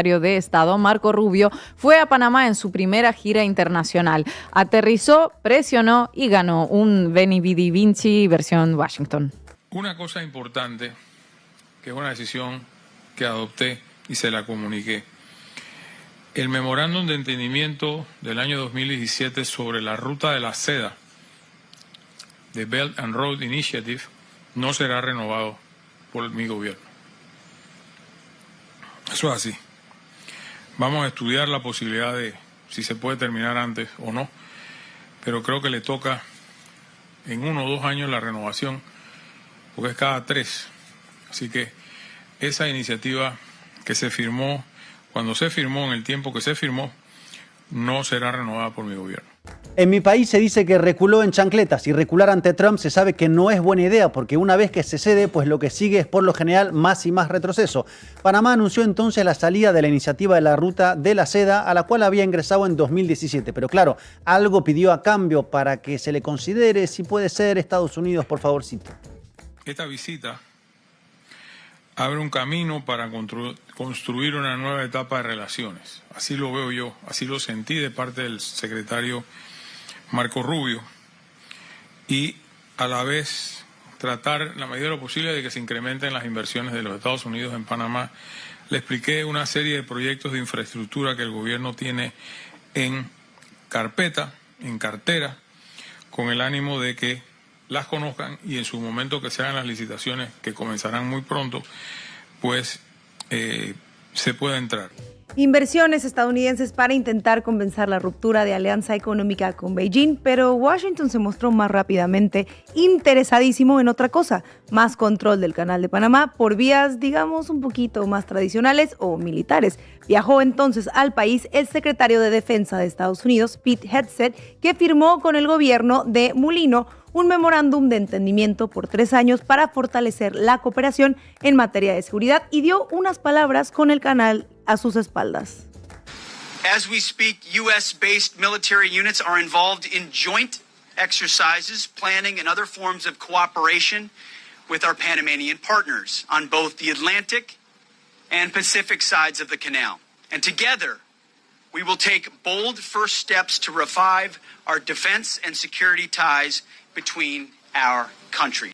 de Estado, Marco Rubio, fue a Panamá en su primera gira internacional. Aterrizó, presionó y ganó un Veni Vidi Vinci versión Washington. Una cosa importante, que es una decisión que adopté y se la comuniqué. El memorándum de entendimiento del año 2017 sobre la ruta de la seda de Belt and Road Initiative no será renovado por mi gobierno. Eso es así. Vamos a estudiar la posibilidad de si se puede terminar antes o no, pero creo que le toca en 1 o 2 años la renovación, porque es cada 3. Así que esa iniciativa que se firmó, cuando se firmó, en el tiempo que se firmó, no será renovada por mi gobierno. En mi país se dice que reculó en chancletas, y recular ante Trump se sabe que no es buena idea, porque una vez que se cede, pues lo que sigue es por lo general más y más retroceso. Panamá anunció entonces la salida de la iniciativa de la ruta de la seda, a la cual había ingresado en 2017. Pero claro, algo pidió a cambio para que se le considere si puede ser Estados Unidos, por favorcito. Esta visita abre un camino para construir una nueva etapa de relaciones. Así lo veo yo, así lo sentí de parte del secretario Marco Rubio, y a la vez tratar la medida de lo posible de que se incrementen las inversiones de los Estados Unidos en Panamá. Le expliqué una serie de proyectos de infraestructura que el gobierno tiene en carpeta, en cartera, con el ánimo de que las conozcan y en su momento que se hagan las licitaciones, que comenzarán muy pronto, pues se pueda entrar. Inversiones estadounidenses para intentar compensar la ruptura de alianza económica con Beijing, pero Washington se mostró más rápidamente interesadísimo en otra cosa, más control del Canal de Panamá por vías, digamos, un poquito más tradicionales o militares. Viajó entonces al país el secretario de Defensa de Estados Unidos, Pete Hegseth, que firmó con el gobierno de Mulino un memorándum de entendimiento por 3 años para fortalecer la cooperación en materia de seguridad, y dio unas palabras con el canal a sus espaldas. As we speak, U.S.-based military units are involved in joint exercises, planning, and other forms of cooperation with our Panamanian partners on both the Atlantic and Pacific sides of the canal. And together, we will take bold first steps to revive our defense and security ties between our countries.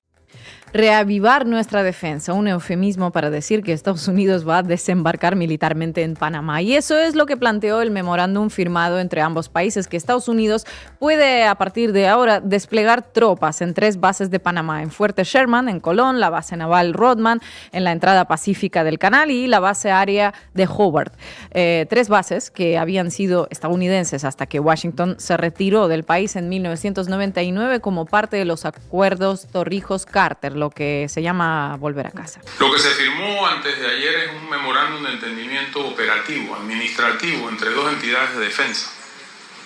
Reavivar nuestra defensa, un eufemismo para decir que Estados Unidos va a desembarcar militarmente en Panamá. Y eso es lo que planteó el memorándum firmado entre ambos países, que Estados Unidos puede a partir de ahora desplegar tropas en 3 bases de Panamá: en Fuerte Sherman, en Colón, la base naval Rodman, en la entrada pacífica del canal, y la base aérea de Hobart. 3 bases que habían sido estadounidenses hasta que Washington se retiró del país en 1999 como parte de los acuerdos Torrijos-Carter, lo que se llama volver a casa. Lo que se firmó antes de ayer es un memorándum de entendimiento operativo, administrativo, entre 2 entidades de defensa,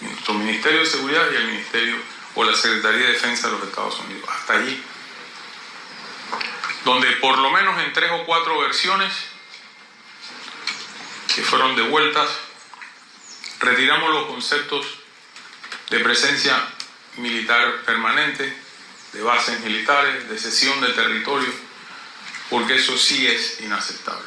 nuestro Ministerio de Seguridad y el Ministerio o la Secretaría de Defensa de los Estados Unidos. Hasta allí, donde por lo menos en 3 o 4 versiones que fueron devueltas, retiramos los conceptos de presencia militar permanente, de bases militares, de cesión de territorio, porque eso sí es inaceptable.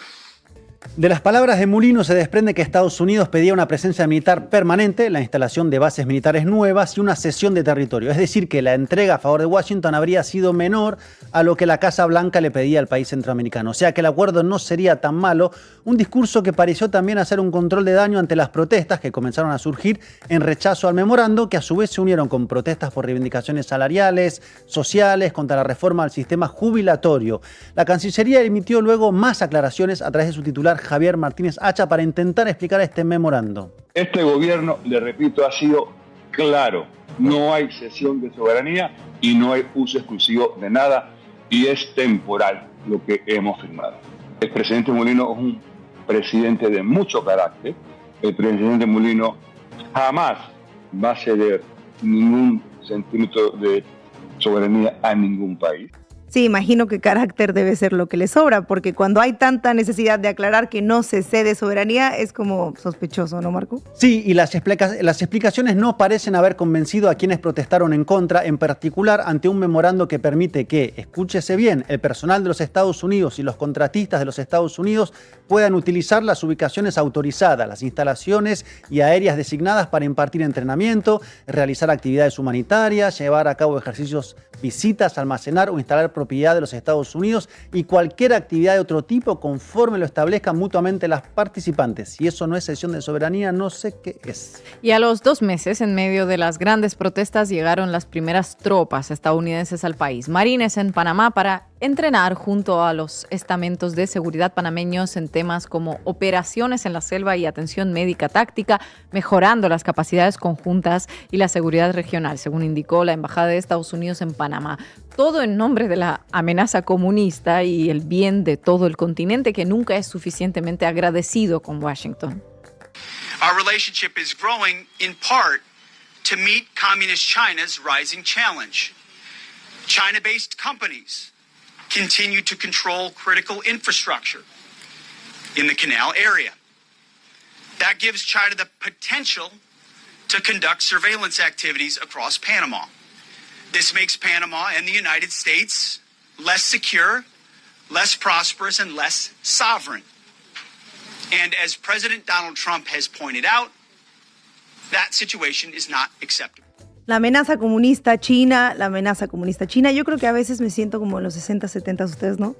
De las palabras de Mulino se desprende que Estados Unidos pedía una presencia militar permanente, la instalación de bases militares nuevas y una cesión de territorio. Es decir, que la entrega a favor de Washington habría sido menor a lo que la Casa Blanca le pedía al país centroamericano. O sea que el acuerdo no sería tan malo, un discurso que pareció también hacer un control de daño ante las protestas que comenzaron a surgir en rechazo al memorando, que a su vez se unieron con protestas por reivindicaciones salariales, sociales, contra la reforma al sistema jubilatorio. La Cancillería emitió luego más aclaraciones a través de su titular Javier Martínez Hacha para intentar explicar este memorando. Este gobierno, le repito, ha sido claro. No hay cesión de soberanía y no hay uso exclusivo de nada, y es temporal lo que hemos firmado. El presidente Mulino es un presidente de mucho carácter. El presidente Mulino jamás va a ceder ningún centímetro de soberanía a ningún país. Sí, imagino que carácter debe ser lo que le sobra, porque cuando hay tanta necesidad de aclarar que no se cede soberanía, es como sospechoso, ¿no, Marco? Sí, y las explicaciones no parecen haber convencido a quienes protestaron en contra, en particular ante un memorando que permite que, escúchese bien, el personal de los Estados Unidos y los contratistas de los Estados Unidos puedan utilizar las ubicaciones autorizadas, las instalaciones y aéreas designadas para impartir entrenamiento, realizar actividades humanitarias, llevar a cabo ejercicios, visitas, almacenar o instalar propiedad de los Estados Unidos y cualquier actividad de otro tipo conforme lo establezcan mutuamente las participantes. Si eso no es cesión de soberanía, no sé qué es. Y a los 2 meses, en medio de las grandes protestas, llegaron las primeras tropas estadounidenses al país, marines en Panamá, para entrenar junto a los estamentos de seguridad panameños en temas como operaciones en la selva y atención médica táctica, mejorando las capacidades conjuntas y la seguridad regional, según indicó la Embajada de Estados Unidos en Panamá. Todo en nombre de la amenaza comunista y el bien de todo el continente, que nunca es suficientemente agradecido con Washington. Our relationship is growing in part to meet Communist China's rising challenge. China-based companies continue to control critical infrastructure in the canal area. That gives China the potential to conduct surveillance activities across Panama. This makes Panama and the United States less secure, less prosperous, and less sovereign. And as President Donald Trump has pointed out, that situation is not acceptable. La amenaza comunista china, yo creo que a veces me siento como en los 60, 70, ustedes, ¿no?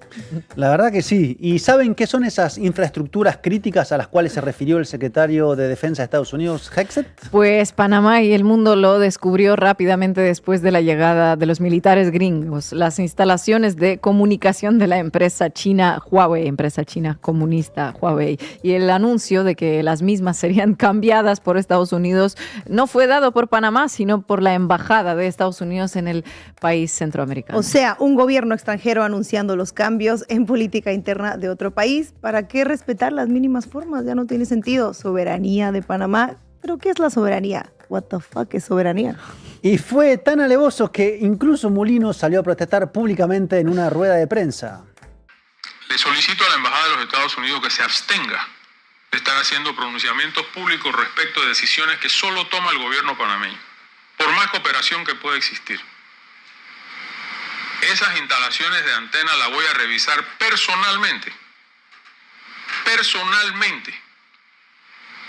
La verdad que sí. ¿Y saben qué son esas infraestructuras críticas a las cuales se refirió el secretario de Defensa de Estados Unidos, Hegseth? Pues Panamá y el mundo lo descubrió rápidamente después de la llegada de los militares gringos. Las instalaciones de comunicación de la empresa china Huawei, empresa china comunista Huawei, y el anuncio de que las mismas serían cambiadas por Estados Unidos no fue dado por Panamá, sino por la embajada de Estados Unidos en el país centroamericano. O sea, un gobierno extranjero anunciando los cambios en política interna de otro país. ¿Para qué respetar las mínimas formas? Ya no tiene sentido. Soberanía de Panamá. ¿Pero qué es la soberanía? What the fuck es soberanía? Y fue tan alevoso que incluso Mulino salió a protestar públicamente en una rueda de prensa. Le solicito a la Embajada de los Estados Unidos que se abstenga de estar haciendo pronunciamientos públicos respecto de decisiones que solo toma el gobierno panameño, por más cooperación que pueda existir. Esas instalaciones de antena las voy a revisar personalmente,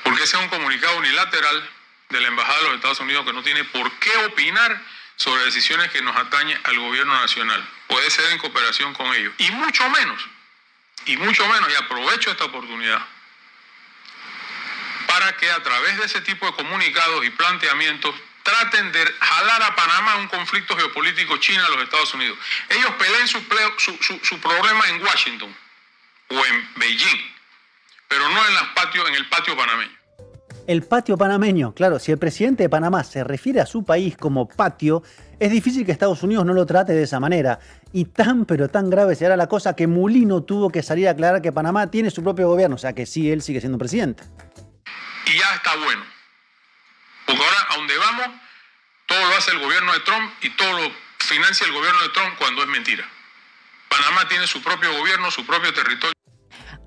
porque ese es un comunicado unilateral de la Embajada de los Estados Unidos que no tiene por qué opinar sobre decisiones que nos atañen al gobierno nacional. Puede ser en cooperación con ellos, y mucho menos, y aprovecho esta oportunidad para que a través de ese tipo de comunicados y planteamientos traten de jalar a Panamá a un conflicto geopolítico China a los Estados Unidos. Ellos peleen su problema en Washington o en Beijing, pero no en el patio panameño. El patio panameño, claro, si el presidente de Panamá se refiere a su país como patio, es difícil que Estados Unidos no lo trate de esa manera. Y pero tan grave será la cosa que Mulino tuvo que salir a aclarar que Panamá tiene su propio gobierno, o sea que sí, él sigue siendo presidente. Y ya está bueno. Porque ahora, a donde vamos, todo lo hace el gobierno de Trump y todo lo financia el gobierno de Trump cuando es mentira. Panamá tiene su propio gobierno, su propio territorio.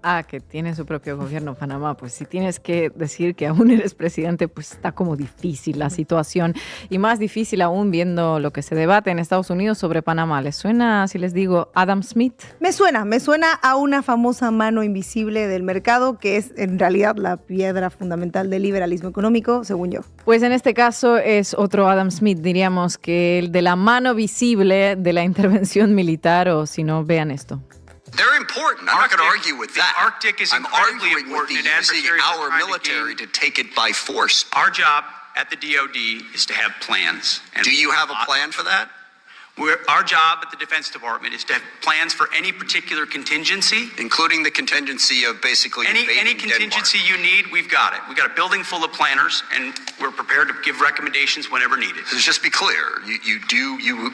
Ah, que tiene su propio gobierno Panamá. Pues si tienes que decir que aún eres presidente, pues está como difícil la situación. Y más difícil aún viendo lo que se debate en Estados Unidos sobre Panamá. ¿Les suena si les digo Adam Smith? Me suena a una famosa mano invisible del mercado que es en realidad la piedra fundamental del liberalismo económico, según yo. Pues en este caso es otro Adam Smith, diríamos que el de la mano visible de la intervención militar, o si no, vean esto. They're important. I'm not going to argue with that. The Arctic is I'm incredibly arguing with important. the and using adversaries are our trying to military gain- to take it by force. Our job at the DoD is to have plans. And Do you have a plan for that? Our job at the Defense Department is to have plans for any particular contingency. Including the contingency of basically Any invading contingency Denmark. you need, we've got it. We've got a building full of planners, and we're prepared to give recommendations whenever needed. So just be clear,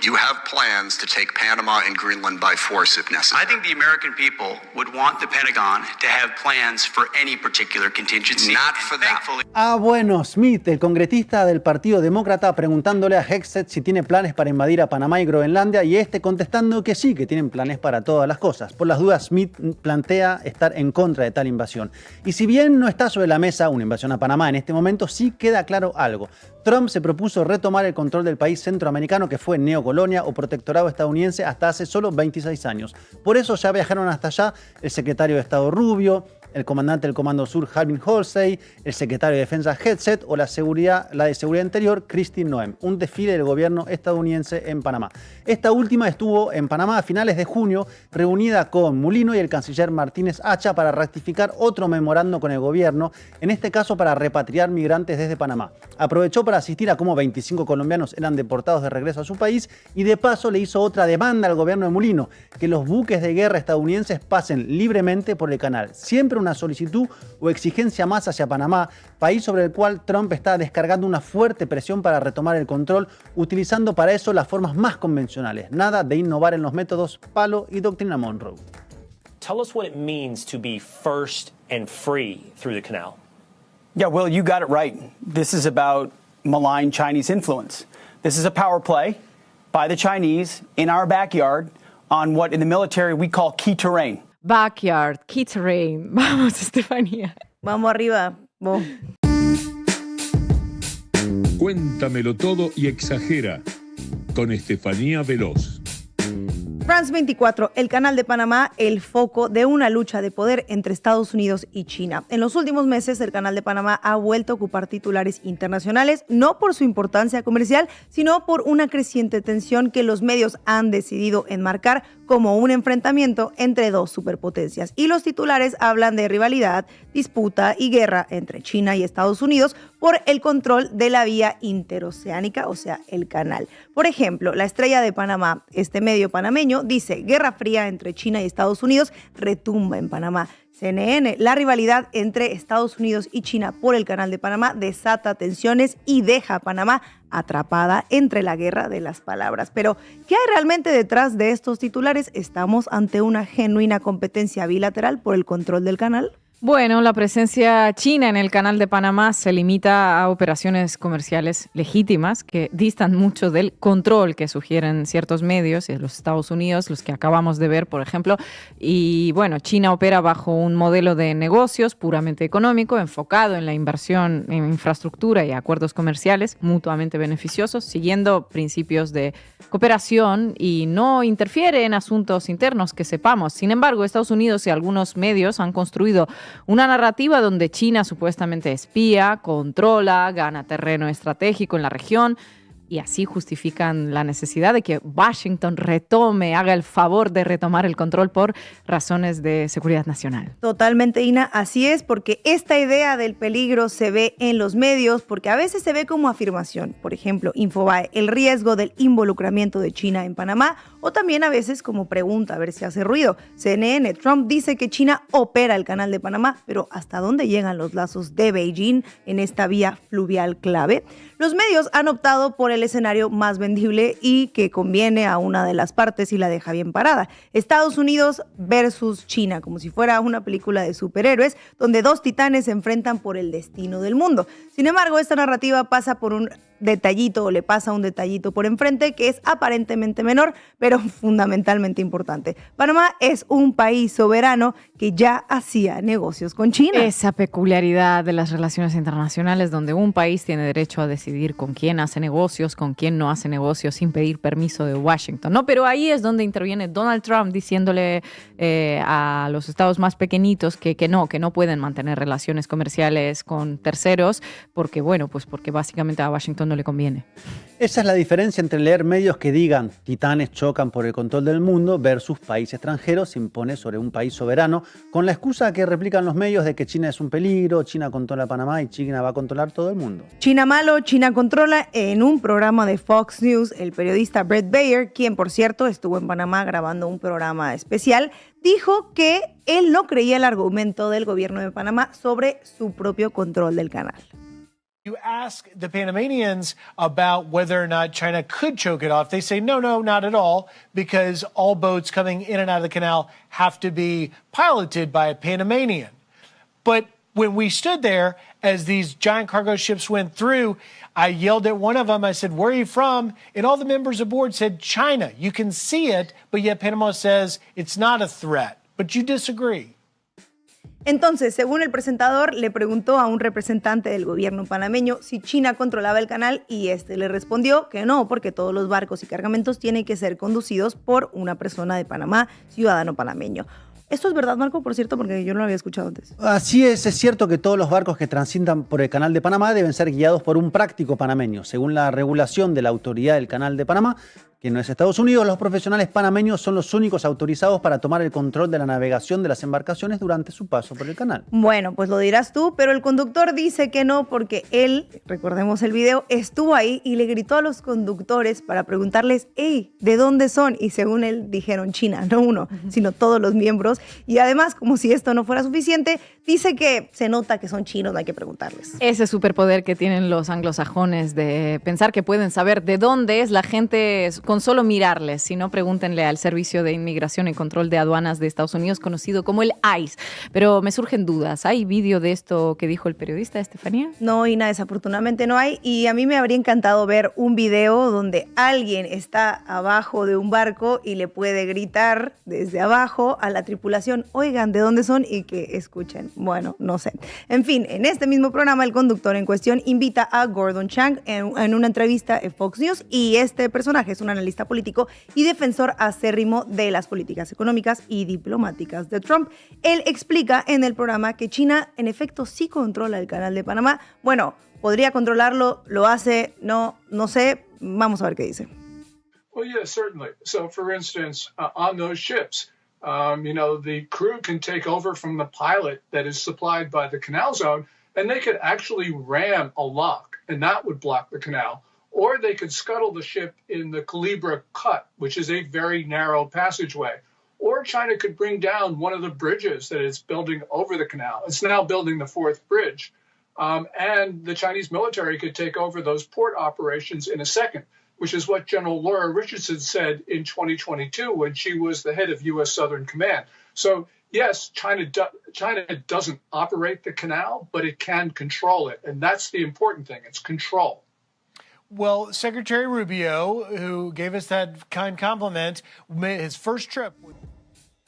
you have plans to take Panama and Greenland by force if necessary. I think the American people would want the Pentagon to have plans for any particular contingency. Not and for that. thankfully, Ah, bueno, Smith, el congresista del Partido Demócrata, preguntándole a Hegseth si tiene planes para invadir a Panamá y Groenlandia y contestando que sí, que tienen planes para todas las cosas. Por las dudas, Smith plantea estar en contra de tal invasión. Y si bien no está sobre la mesa una invasión a Panamá en este momento, sí queda claro algo. Trump se propuso retomar el control del país centroamericano que fue neocolonia o protectorado estadounidense hasta hace solo 26 años. Por eso ya viajaron hasta allá el secretario de Estado Rubio, el comandante del Comando Sur, Harvin Halsey, el secretario de Defensa, Hegseth, o la de Seguridad Interior, Kristi Noem. Un desfile del gobierno estadounidense en Panamá. Esta última estuvo en Panamá a finales de junio, reunida con Mulino y el canciller Martínez Hacha para ratificar otro memorando con el gobierno, en este caso para repatriar migrantes desde Panamá. Aprovechó para asistir a cómo 25 colombianos eran deportados de regreso a su país y de paso le hizo otra demanda al gobierno de Mulino, que los buques de guerra estadounidenses pasen libremente por el canal. Siempre una solicitud o exigencia más hacia Panamá, país sobre el cual Trump está descargando una fuerte presión para retomar el control, utilizando para eso las formas más convencionales. Nada de innovar en los métodos palo y doctrina Monroe. Tell us what it means to be first and free through the canal. Yeah, Will, you got it right. This is about malign Chinese influence. This is a power play by the Chinese in our backyard on what in the military we call key terrain. Backyard, key terrain. Vamos, Estefanía. Vamos arriba. Vos. Cuéntamelo todo y exagera con Estefanía Veloz. France 24, el canal de Panamá, el foco de una lucha de poder entre Estados Unidos y China. En los últimos meses, el canal de Panamá ha vuelto a ocupar titulares internacionales, no por su importancia comercial, sino por una creciente tensión que los medios han decidido enmarcar como un enfrentamiento entre dos superpotencias. Y los titulares hablan de rivalidad, disputa y guerra entre China y Estados Unidos por el control de la vía interoceánica, o sea, el canal. Por ejemplo, La Estrella de Panamá, este medio panameño, dice: Guerra fría entre China y Estados Unidos retumba en Panamá. CNN, la rivalidad entre Estados Unidos y China por el canal de Panamá desata tensiones y deja a Panamá atrapada entre la guerra de las palabras. Pero, ¿qué hay realmente detrás de estos titulares? ¿Estamos ante una genuina competencia bilateral por el control del canal? Bueno, la presencia china en el canal de Panamá se limita a operaciones comerciales legítimas que distan mucho del control que sugieren ciertos medios, y los Estados Unidos, los que acabamos de ver, por ejemplo. Y bueno, China opera bajo un modelo de negocios puramente económico, enfocado en la inversión en infraestructura y acuerdos comerciales mutuamente beneficiosos, siguiendo principios de cooperación, y no interfiere en asuntos internos que sepamos. Sin embargo, Estados Unidos y algunos medios han construido una narrativa donde China supuestamente espía, controla, gana terreno estratégico en la región, y así justifican la necesidad de que Washington haga el favor de retomar el control por razones de seguridad nacional. Totalmente, Ina, así es, porque esta idea del peligro se ve en los medios, porque a veces se ve como afirmación. Por ejemplo, Infobae, el riesgo del involucramiento de China en Panamá, o también a veces como pregunta, a ver si hace ruido. CNN, Trump dice que China opera el canal de Panamá, pero ¿hasta dónde llegan los lazos de Beijing en esta vía fluvial clave? Los medios han optado por el escenario más vendible y que conviene a una de las partes y la deja bien parada. Estados Unidos versus China, como si fuera una película de superhéroes, donde dos titanes se enfrentan por el destino del mundo. Sin embargo, esta narrativa pasa por un detallito, o le pasa un detallito por enfrente, que es aparentemente menor, pero fundamentalmente importante. Panamá es un país soberano que ya hacía negocios con China. Esa peculiaridad de las relaciones internacionales, donde un país tiene derecho a decidir con quién hace negocios, con quién no hace negocios, sin pedir permiso de Washington, ¿no? Pero ahí es donde interviene Donald Trump diciéndole a los estados más pequeñitos que no pueden mantener relaciones comerciales con terceros, porque porque básicamente a Washington no le conviene. Esa es la diferencia entre leer medios que digan titanes chocan por el control del mundo versus país extranjero se impone sobre un país soberano, con la excusa que replican los medios de que China es un peligro, China controla Panamá y China va a controlar todo el mundo. China malo, China controla. En un programa de Fox News, el periodista Bret Baier, quien por cierto estuvo en Panamá grabando un programa especial, dijo que él no creía el argumento del gobierno de Panamá sobre su propio control del canal. You ask the Panamanians about whether or not China could choke it off. They say, no, not at all, because all boats coming in and out of the canal have to be piloted by a Panamanian. But when we stood there as these giant cargo ships went through, I yelled at one of them. I said, "Where are you from?" And all the members aboard said, "China." You can see it, but yet Panama says it's not a threat. But you disagree. Entonces, según el presentador, le preguntó a un representante del gobierno panameño si China controlaba el canal y este le respondió que no, porque todos los barcos y cargamentos tienen que ser conducidos por una persona de Panamá, ciudadano panameño. ¿Esto es verdad, Marco, por cierto? Porque yo no lo había escuchado antes. Así es cierto que todos los barcos que transitan por el Canal de Panamá deben ser guiados por un práctico panameño. Según la regulación de la Autoridad del Canal de Panamá, que no es Estados Unidos, los profesionales panameños son los únicos autorizados para tomar el control de la navegación de las embarcaciones durante su paso por el canal. Bueno, pues lo dirás tú, pero el conductor dice que no porque él, recordemos el video, estuvo ahí y le gritó a los conductores para preguntarles, hey, ¿de dónde son? Y según él dijeron China, no uno, sino todos los miembros. Y además, como si esto no fuera suficiente, dice que se nota que son chinos, no hay que preguntarles. Ese superpoder que tienen los anglosajones de pensar que pueden saber de dónde es la gente con solo mirarles, si no, pregúntenle al Servicio de Inmigración y Control de Aduanas de Estados Unidos, conocido como el ICE. Pero me surgen dudas. ¿Hay vídeo de esto que dijo el periodista, Estefanía? No, Ina, desafortunadamente no hay. Y a mí me habría encantado ver un video donde alguien está abajo de un barco y le puede gritar desde abajo a la tripulación, oigan, ¿de dónde son? Y que escuchen. Bueno, no sé. En fin, en este mismo programa, el conductor en cuestión invita a Gordon Chang en una entrevista en Fox News, y este personaje es un analista político y defensor acérrimo de las políticas económicas y diplomáticas de Trump. Él explica en el programa que China, en efecto, sí controla el Canal de Panamá. Bueno, podría controlarlo, lo hace, no sé. Vamos a ver qué dice. Well, yeah, certainly. So, for instance, on those ships, the crew can take over from the pilot that is supplied by the canal zone, and they could actually ram a lock, and that would block the canal. Or they could scuttle the ship in the Culebra Cut, which is a very narrow passageway. Or China could bring down one of the bridges that it's building over the canal. It's now building the fourth bridge. And the Chinese military could take over those port operations in a second, which is what General Laura Richardson said in 2022 when she was the head of U.S. Southern Command. So, yes, China doesn't operate the canal, but it can control it. And that's the important thing. It's control. Well, Secretary Rubio, who gave us that kind compliment, made his first trip.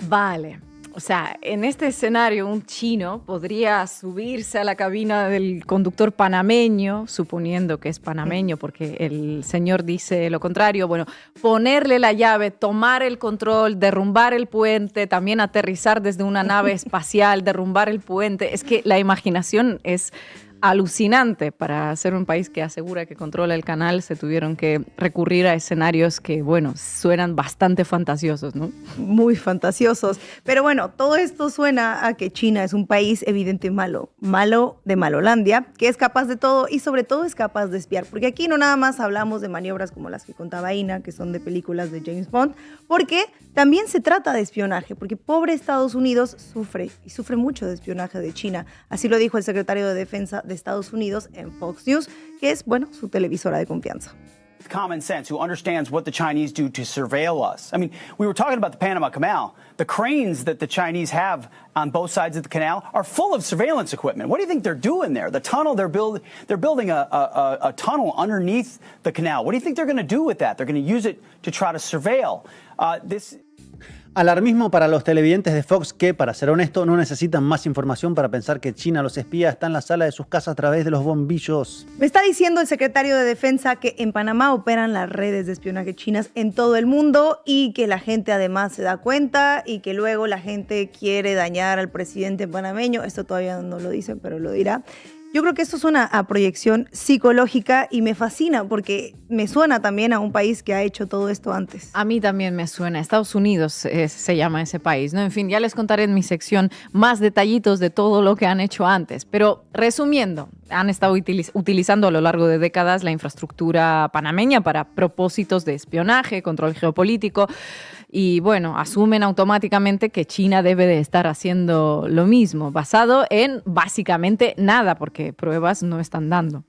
Vale. O sea, en este escenario, un chino podría subirse a la cabina del conductor panameño, suponiendo que es panameño, porque el señor dice lo contrario. Bueno, ponerle la llave, tomar el control, derrumbar el puente, también aterrizar desde una nave espacial, derrumbar el puente. Es que la imaginación es alucinante. Para ser un país que asegura que controla el canal, se tuvieron que recurrir a escenarios que, bueno, suenan bastante fantasiosos, ¿no? Muy fantasiosos. Pero bueno, todo esto suena a que China es un país evidente malo de Malolandia, que es capaz de todo y sobre todo es capaz de espiar. Porque aquí no nada más hablamos de maniobras como las que contaba Ina, que son de películas de James Bond, porque también se trata de espionaje, porque pobre Estados Unidos sufre mucho de espionaje de China. Así lo dijo el secretario de Defensa de Estados Unidos en Fox News, que es, bueno, su televisora de confianza. Common sense, who understands what the Chinese do to surveil us. I mean, we were talking about the Panama Canal. The cranes that the Chinese have on both sides of the canal are full of surveillance equipment. What do you think they're doing there? The tunnel, they're building a tunnel underneath the canal. What do you think they're going to do with that? They're going to use it to try to surveil. Alarmismo para los televidentes de Fox que, para ser honesto, no necesitan más información para pensar que China los espía, está en la sala de sus casas a través de los bombillos. Me está diciendo el secretario de Defensa que en Panamá operan las redes de espionaje chinas en todo el mundo y que la gente además se da cuenta y que luego la gente quiere dañar al presidente panameño. Esto todavía no lo dice, pero lo dirá. Yo creo que esto suena a proyección psicológica y me fascina porque me suena también a un país que ha hecho todo esto antes. A mí también me suena. Estados Unidos se llama ese país, ¿no? En fin, ya les contaré en mi sección más detallitos de todo lo que han hecho antes. Pero resumiendo, han estado utilizando a lo largo de décadas la infraestructura panameña para propósitos de espionaje, control geopolítico. Y bueno, asumen automáticamente que China debe de estar haciendo lo mismo, basado en básicamente nada, porque pruebas no están dando.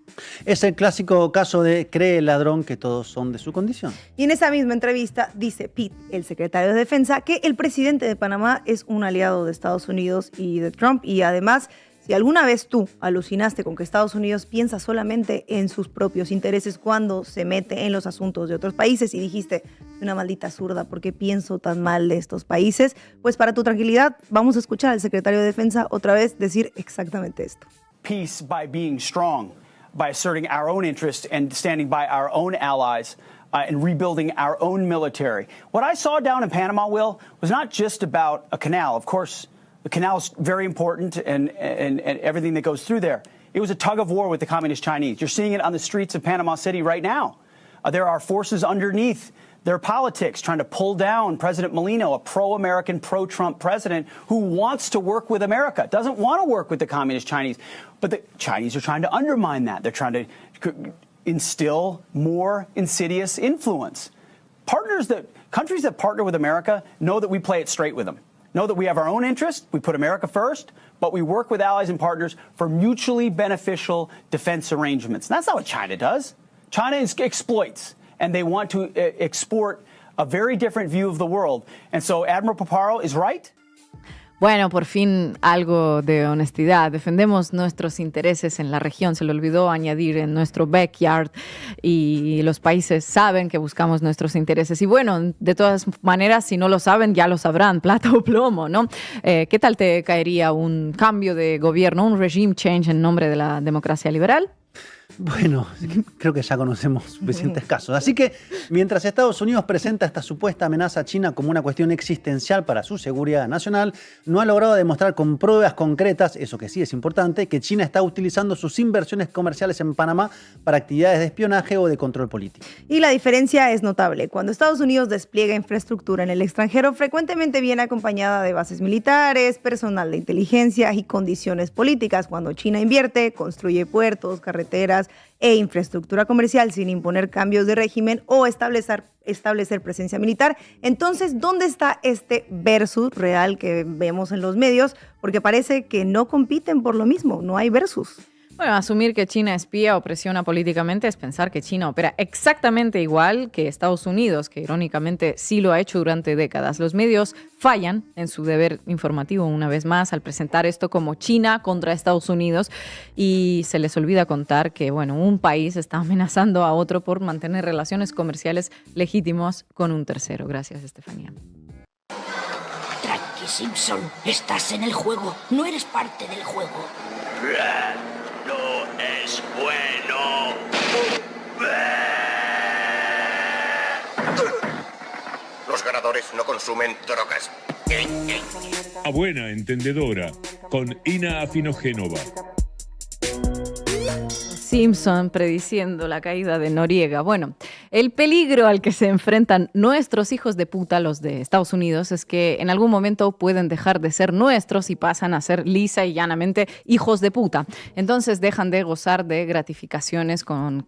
Es el clásico caso de cree el ladrón que todos son de su condición. Y en esa misma entrevista dice Pete, el secretario de Defensa, que el presidente de Panamá es un aliado de Estados Unidos y de Trump y además Si alguna vez tú alucinaste con que Estados Unidos piensa solamente en sus propios intereses cuando se mete en los asuntos de otros países y dijiste, una maldita zurda, ¿por qué pienso tan mal de estos países? Pues para tu tranquilidad, vamos a escuchar al secretario de Defensa otra vez decir exactamente esto. Peace by being strong, by asserting our own interest and standing by our own allies. And rebuilding our own military. What I saw down in Panama, Will, was not just about a canal. Of course, the canal is very important and everything that goes through there. It was a tug of war with the Communist Chinese. You're seeing it on the streets of Panama City right now. There are forces underneath their politics trying to pull down President Molino, a pro-American, pro-Trump president who wants to work with America, doesn't want to work with the Communist Chinese. But the Chinese are trying to undermine that. They're trying to instill more insidious influence. Countries that partner with America know that we play it straight with them, know that we have our own interest, we put America first, but we work with allies and partners for mutually beneficial defense arrangements. And that's not what China does. China exploits, and they want to export a very different view of the world. And so Admiral Paparo is right. Bueno, por fin algo de honestidad. Defendemos nuestros intereses en la región. Se le olvidó añadir en nuestro backyard y los países saben que buscamos nuestros intereses. Y bueno, de todas maneras, si no lo saben, ya lo sabrán, plata o plomo, ¿no? ¿Qué tal te caería un cambio de gobierno, un regime change en nombre de la democracia liberal? Bueno, creo que ya conocemos suficientes casos. Así que mientras Estados Unidos presenta esta supuesta amenaza a China como una cuestión existencial para su seguridad nacional, no ha logrado demostrar con pruebas concretas, eso que sí es importante, que China está utilizando sus inversiones comerciales en Panamá para actividades de espionaje o de control político. Y la diferencia es notable. Cuando Estados Unidos despliega infraestructura en el extranjero, frecuentemente viene acompañada de bases militares, personal de inteligencia y condiciones políticas. Cuando China invierte, construye puertos, carreteras e infraestructura comercial sin imponer cambios de régimen o establecer presencia militar. Entonces, ¿dónde está este versus real que vemos en los medios? Porque parece que no compiten por lo mismo, no hay versus. Bueno, asumir que China espía o presiona políticamente es pensar que China opera exactamente igual que Estados Unidos, que irónicamente sí lo ha hecho durante décadas. Los medios fallan en su deber informativo una vez más al presentar esto como China contra Estados Unidos y se les olvida contar que, bueno, un país está amenazando a otro por mantener relaciones comerciales legítimas con un tercero. Gracias, Estefanía. Tranqui, Simpson, estás en el juego, no eres parte del juego. No es bueno. Los ganadores no consumen drogas. A buena entendedora, con Ina Afinogénova. Simpson prediciendo la caída de Noriega. Bueno, el peligro al que se enfrentan nuestros hijos de puta, los de Estados Unidos, es que en algún momento pueden dejar de ser nuestros y pasan a ser lisa y llanamente hijos de puta. Entonces dejan de gozar de gratificaciones con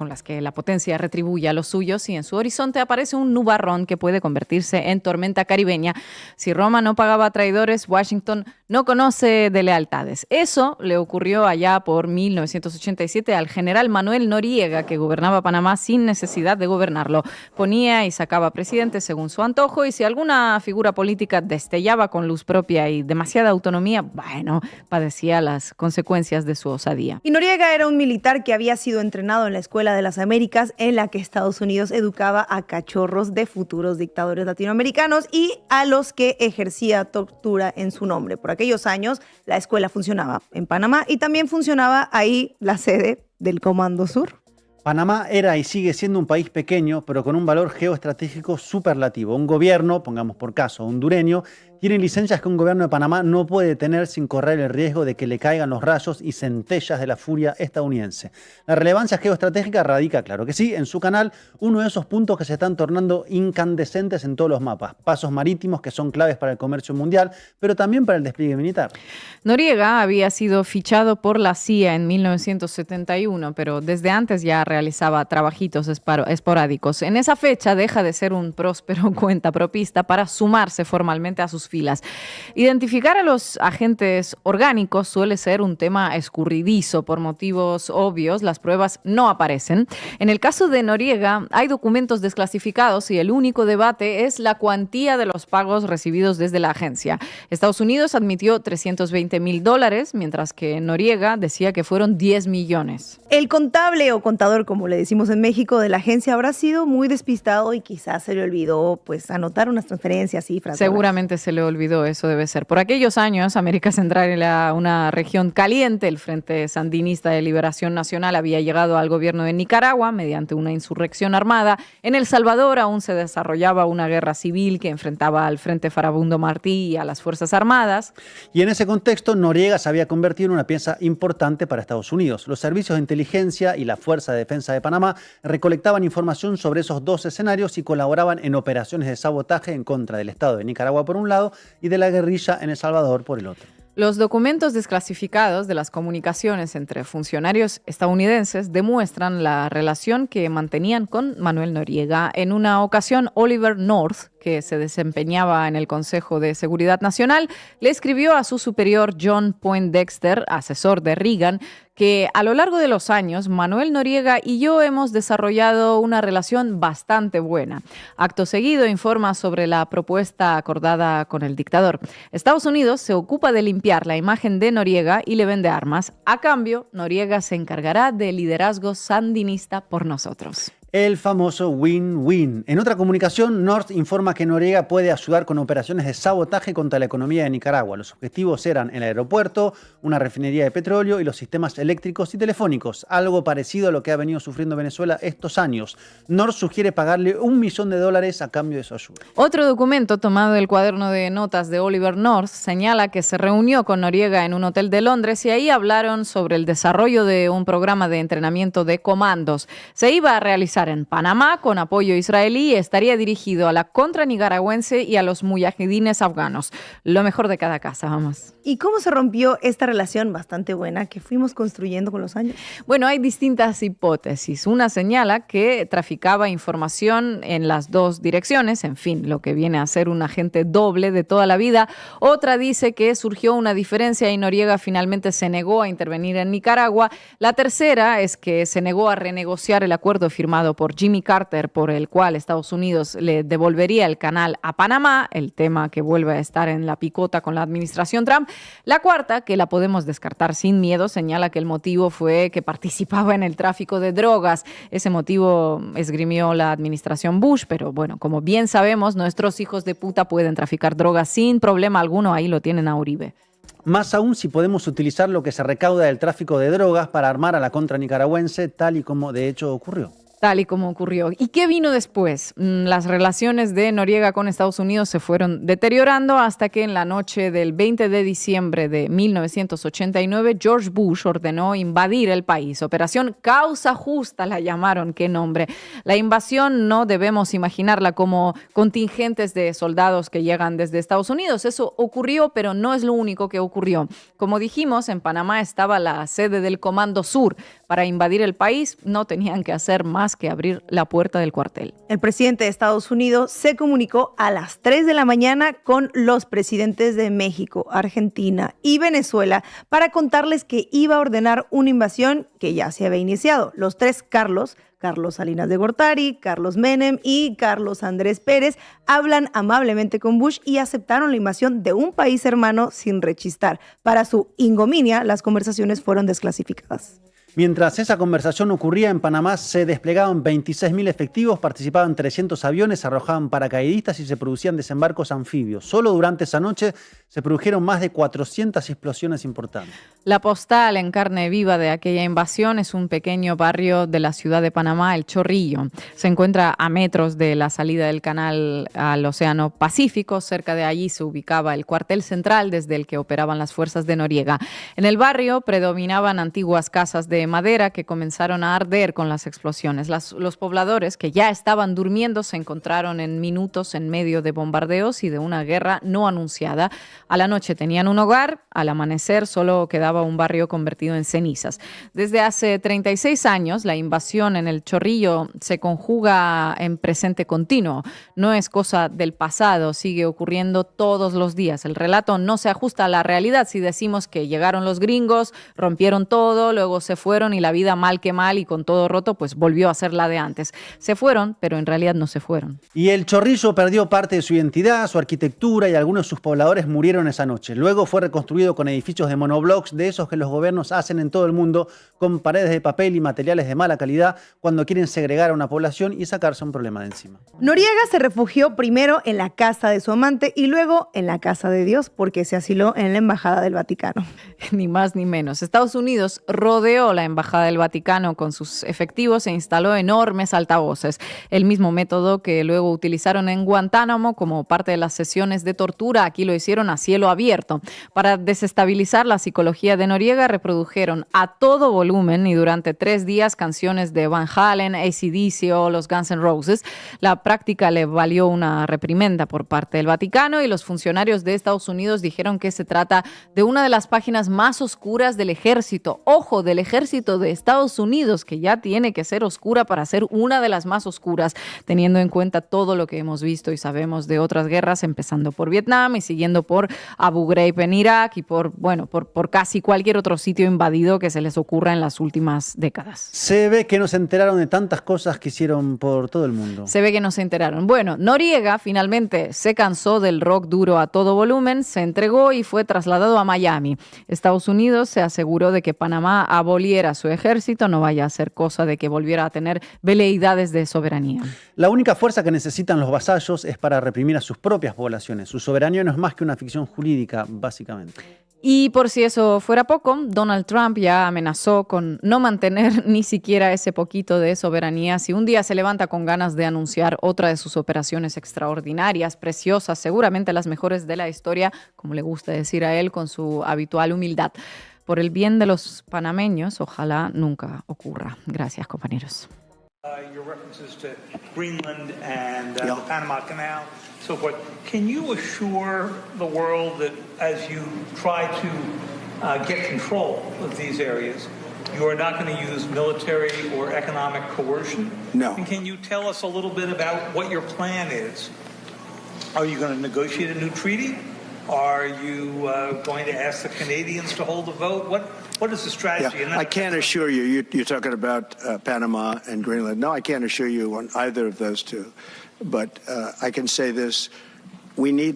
las que la potencia retribuye a los suyos y en su horizonte aparece un nubarrón que puede convertirse en tormenta caribeña. Si Roma no pagaba traidores, Washington no conoce de lealtades. Eso le ocurrió allá por 1987 al general Manuel Noriega, que gobernaba Panamá sin necesidad de gobernarlo. Ponía y sacaba presidentes según su antojo y si alguna figura política destellaba con luz propia y demasiada autonomía, bueno, padecía las consecuencias de su osadía. Y Noriega era un militar que había sido entrenado en la Escuela de las Américas, en la que Estados Unidos educaba a cachorros de futuros dictadores latinoamericanos y a los que ejercía tortura en su nombre. Por aquellos años, la escuela funcionaba en Panamá y también funcionaba ahí la sede del Comando Sur. Panamá era y sigue siendo un país pequeño, pero con un valor geoestratégico superlativo. Un gobierno, pongamos por caso hondureño, tiene licencias que un gobierno de Panamá no puede tener sin correr el riesgo de que le caigan los rayos y centellas de la furia estadounidense. La relevancia geoestratégica radica, claro que sí, en su canal, uno de esos puntos que se están tornando incandescentes en todos los mapas. Pasos marítimos que son claves para el comercio mundial, pero también para el despliegue militar. Noriega había sido fichado por la CIA en 1971, pero desde antes ya realizaba trabajitos esporádicos. En esa fecha deja de ser un próspero cuentapropista para sumarse formalmente a sus filas. Identificar a los agentes orgánicos suele ser un tema escurridizo. Por motivos obvios, las pruebas no aparecen. En el caso de Noriega, hay documentos desclasificados y el único debate es la cuantía de los pagos recibidos desde la agencia. Estados Unidos admitió $320,000, mientras que Noriega decía que fueron 10 millones. El contable o contador, como le decimos en México, de la agencia habrá sido muy despistado y quizás se le olvidó pues anotar unas transferencias, cifras. Seguramente se le olvidó, eso debe ser. Por aquellos años, América Central era una región caliente. El Frente Sandinista de Liberación Nacional había llegado al gobierno de Nicaragua mediante una insurrección armada. En El Salvador aún se desarrollaba una guerra civil que enfrentaba al Frente Farabundo Martí y a las Fuerzas Armadas. Y en ese contexto, Noriega se había convertido en una pieza importante para Estados Unidos. Los servicios de inteligencia y la Fuerza de Defensa de Panamá recolectaban información sobre esos dos escenarios y colaboraban en operaciones de sabotaje en contra del Estado de Nicaragua por un lado y de la guerrilla en El Salvador por el otro. Los documentos desclasificados de las comunicaciones entre funcionarios estadounidenses demuestran la relación que mantenían con Manuel Noriega. En una ocasión, Oliver North, que se desempeñaba en el Consejo de Seguridad Nacional, le escribió a su superior John Poindexter, asesor de Reagan, que a lo largo de los años Manuel Noriega y yo hemos desarrollado una relación bastante buena. Acto seguido informa sobre la propuesta acordada con el dictador. Estados Unidos se ocupa de limpiar la imagen de Noriega y le vende armas. A cambio, Noriega se encargará del liderazgo sandinista por nosotros. El famoso win-win. En otra comunicación, North informa que Noriega puede ayudar con operaciones de sabotaje contra la economía de Nicaragua. Los objetivos eran el aeropuerto, una refinería de petróleo y los sistemas eléctricos y telefónicos, algo parecido a lo que ha venido sufriendo Venezuela estos años. North sugiere pagarle $1 millón a cambio de su ayuda. Otro documento tomado del cuaderno de notas de Oliver North señala que se reunió con Noriega en un hotel de Londres y ahí hablaron sobre el desarrollo de un programa de entrenamiento de comandos. Se iba a realizar en Panamá con apoyo israelí y estaría dirigido a la contra nicaragüense y a los mujahidines afganos. Lo mejor de cada casa, vamos. ¿Y cómo se rompió esta relación bastante buena que fuimos construyendo con los años? Bueno, hay distintas hipótesis. Una señala que traficaba información en las dos direcciones, en fin, lo que viene a ser un agente doble de toda la vida. Otra dice que surgió una diferencia y Noriega finalmente se negó a intervenir en Nicaragua. La tercera es que se negó a renegociar el acuerdo firmado por Jimmy Carter, por el cual Estados Unidos le devolvería el canal a Panamá, el tema que vuelve a estar en la picota con la administración Trump. La cuarta, que la podemos descartar sin miedo, señala que el motivo fue que participaba en el tráfico de drogas. Ese motivo esgrimió la administración Bush, pero bueno, como bien sabemos, nuestros hijos de puta pueden traficar drogas sin problema alguno, ahí lo tienen a Uribe. Más aún si podemos utilizar lo que se recauda del tráfico de drogas para armar a la contra nicaragüense, tal y como de hecho ocurrió. Tal y como ocurrió. ¿Y qué vino después? Las relaciones de Noriega con Estados Unidos se fueron deteriorando hasta que en la noche del 20 de diciembre de 1989, George Bush ordenó invadir el país. Operación Causa Justa la llamaron, qué nombre. La invasión no debemos imaginarla como contingentes de soldados que llegan desde Estados Unidos. Eso ocurrió, pero no es lo único que ocurrió. Como dijimos, en Panamá estaba la sede del Comando Sur. Para invadir el país no tenían que hacer más que abrir la puerta del cuartel. El presidente de Estados Unidos se comunicó a las 3 de la mañana con los presidentes de México, Argentina y Venezuela para contarles que iba a ordenar una invasión que ya se había iniciado. Los tres Carlos Salinas de Gortari, Carlos Menem y Carlos Andrés Pérez, hablan amablemente con Bush y aceptaron la invasión de un país hermano sin rechistar. Para su ignominia, las conversaciones fueron desclasificadas. Mientras esa conversación ocurría en Panamá, se desplegaban 26.000 efectivos, participaban 300 aviones, arrojaban paracaidistas y se producían desembarcos anfibios. Solo durante esa noche se produjeron más de 400 explosiones importantes. La postal en carne viva de aquella invasión es un pequeño barrio de la ciudad de Panamá, El Chorrillo. Se encuentra a metros de la salida del canal al Océano Pacífico. Cerca de allí se ubicaba el cuartel central desde el que operaban las fuerzas de Noriega. En el barrio predominaban antiguas casas de de madera que comenzaron a arder con las explosiones. Los pobladores que ya estaban durmiendo se encontraron en minutos en medio de bombardeos y de una guerra no anunciada. A la noche tenían un hogar, al amanecer solo quedaba un barrio convertido en cenizas. Desde hace 36 años, la invasión en el Chorrillo se conjuga en presente continuo. No es cosa del pasado, sigue ocurriendo todos los días. El relato no se ajusta a la realidad si decimos que llegaron los gringos, rompieron todo, luego se fueron y la vida mal que mal y con todo roto, pues volvió a ser la de antes. Se fueron, pero en realidad no se fueron. Y el Chorrillo perdió parte de su identidad, su arquitectura y algunos de sus pobladores murieron esa noche. Luego fue reconstruido con edificios de monoblocks, de esos que los gobiernos hacen en todo el mundo, con paredes de papel y materiales de mala calidad cuando quieren segregar a una población y sacarse un problema de encima. Noriega se refugió primero en la casa de su amante y luego en la casa de Dios, porque se asiló en la Embajada del Vaticano. Ni más ni menos. Estados Unidos rodeó la Embajada del Vaticano con sus efectivos e instaló enormes altavoces. El mismo método que luego utilizaron en Guantánamo como parte de las sesiones de tortura, aquí lo hicieron a cielo abierto. Para desestabilizar la psicología de Noriega, reprodujeron a todo volumen y durante 3 días canciones de Van Halen, AC/DC o los Guns N' Roses. La práctica le valió una reprimenda por parte del Vaticano y los funcionarios de Estados Unidos dijeron que se trata de una de las páginas más oscuras del ejército. Ojo, del ejército de Estados Unidos, que ya tiene que ser oscura para ser una de las más oscuras, teniendo en cuenta todo lo que hemos visto y sabemos de otras guerras, empezando por Vietnam y siguiendo por Abu Ghraib en Irak y por casi cualquier otro sitio invadido que se les ocurra en las últimas décadas. Se ve que no se enteraron de tantas cosas que hicieron por todo el mundo. Se ve que no se enteraron. Bueno, Noriega finalmente se cansó del rock duro a todo volumen, se entregó y fue trasladado a Miami. Estados Unidos se aseguró de que Panamá aboliera su ejército, no vaya a ser cosa de que volviera a tener veleidades de soberanía. La única fuerza que necesitan los vasallos es para reprimir a sus propias poblaciones. Su soberanía no es más que una ficción jurídica, básicamente. Y por si eso fuera poco, Donald Trump ya amenazó con no mantener ni siquiera ese poquito de soberanía si un día se levanta con ganas de anunciar otra de sus operaciones extraordinarias, preciosas, seguramente las mejores de la historia, como le gusta decir a él con su habitual humildad. Por el bien de los panameños, ojalá nunca ocurra. Gracias, compañeros. Your references to Greenland and the Panama Canal, so forth. Can you assure the world that as you try to get control of these areas, you are not going to use military or economic coercion? No. And can you tell us a little bit about what your plan is? Are you going to negotiate a new treaty? Are you going to ask the Canadians to hold a vote? What is the strategy? Yeah, I can't assure you. You're talking about Panama and Greenland. No, I can't assure you on either of those two. But I can say this. We need